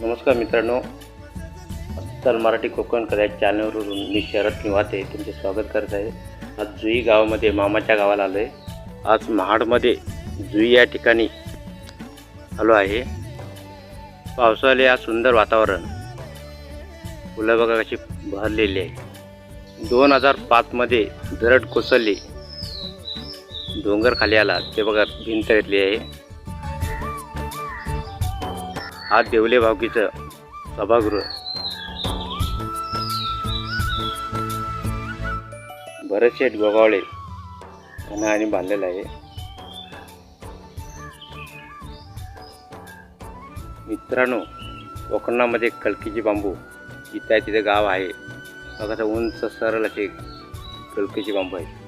नमस्कार मित्रांनो, चल मराठी कोकण कथा चॅनलवरून मी शरद निवाते तुमचे स्वागत करत आहे। आज जुई गावामध्ये मामाच्या गावाला आलो आहे। आज महाडमध्ये जुई या ठिकाणी आलो आहे। पावसाळे आज सुंदर वातावरण, फुलं बघा कशी भरलेली आहे। 2005 मध्ये दरड कोसळली, डोंगर खाली आला, ते बघा भिंत घेतली आहे। हा देवले भावकीचं सभागृह, भरतशेठ गोगावळे यांनी बांधलेलं आहे। मित्रांनो, कोकणामध्ये कलकीची बांबू जिथे तिथे गाव आहे बघा, उंच सरळ असे कलकीची बांबू आहे।